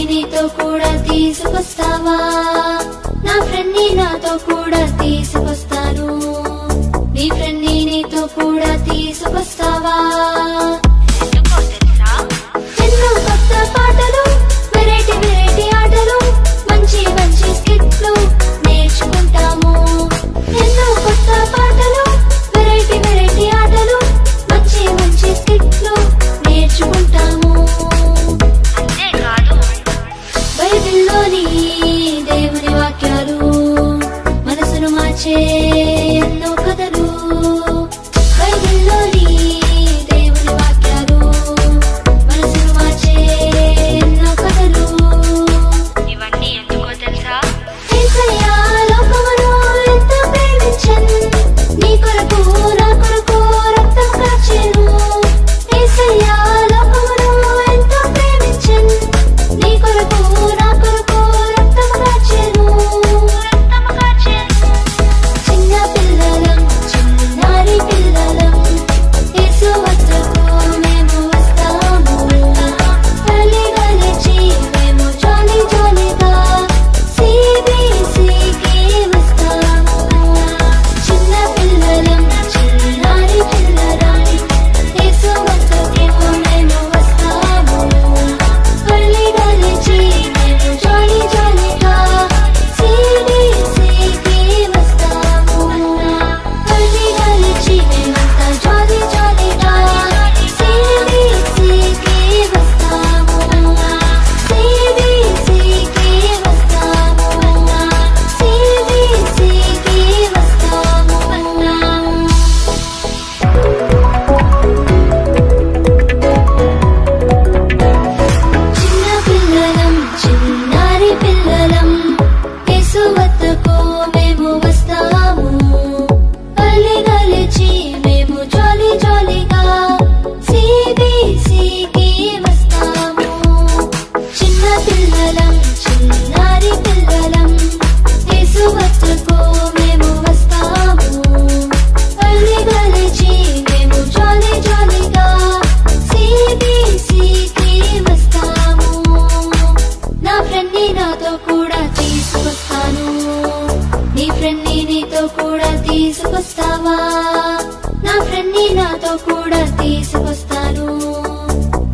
నీతో కూడా తీసుకొస్తావా? నా ఫ్రెండ్ ని నాతో కూడా తీసుకొస్తాను. నీ ఫ్రెండ్ ని నీతో కూడా తీసుకొస్తావా? ఎన్నో కొత్త పాటలు, వెరైటీ వెరైటీ ఆటలు, మంచి మంచి స్కిట్లు నేర్చుకుంటాము. ఎన్నో కొత్త పాటలు, వెరైటీ వెరైటీ ఆటలు, మంచి మంచి స్కిట్లు నేర్చుకుంటాము. అంతేకాదు బైబిల్లోని దేవుని వాక్యాలు, మనసును మార్చే ఎన్నో కథలు. బైబిల్లోని దేవుని వాక్యాలు, మనసును మార్చే ఎన్నో కథలు. ఇవన్నీ ఎందుకో తెలుసా? యేసయ్య లోకమును ఎంత ప్రేమించెను, నీ కొరకు నా కొరకు రక్తం కార్చెను. యేసయ్య లోకమును ఎంత ప్రేమించెను, నీ కొరకు నా కొరకు రక్తం కార్చెను. చిన్న పిల్లలం, చిన్నారి పిల్లలం, యేసు వద్దకు మేము వస్తాము. కలిగా లేచి మేము జాలి జాలిగా CBCకి వస్తాము. చిన్న పిల్లలం, చిన్నారి పిల్లలం, యేసు వద్దకు మేము వస్తాము. కలిగా లేచి మేము జాలి జాలిగా CBCకి వస్తాము. కలిగా లేచి మేమంతా జాలి జాలిగా CBCకి వస్తాము. CBCకి వస్తాము. CBCకి వస్తాము. చిన్న పిల్లలం, చిన్నారి పిల్లలం, యేసు వద్దకు మేము వస్తాము. కలిగా లేచి మేము జాలి జాలిగా CBCకి వస్తాము. చిన్న పిల్లలం, చిన్నారి పిల్లలం, యేసు వద్దకు మేము వస్తాము. కలిగా లేచి మేము జాలి జాలిగా CBCకి వస్తాము. నా ఫ్రెండ్ ని నాతో కూడా తీసుకొస్తాను. నీ ఫ్రెండ్ ని నీతో కూడా తీసుకొస్తావా? నా ఫ్రెండ్ ని నాతో కూడా తీసుకొస్తాను.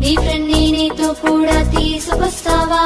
నీ ఫ్రెండ్ ని నీతో కూడా తీసుకొస్తావా?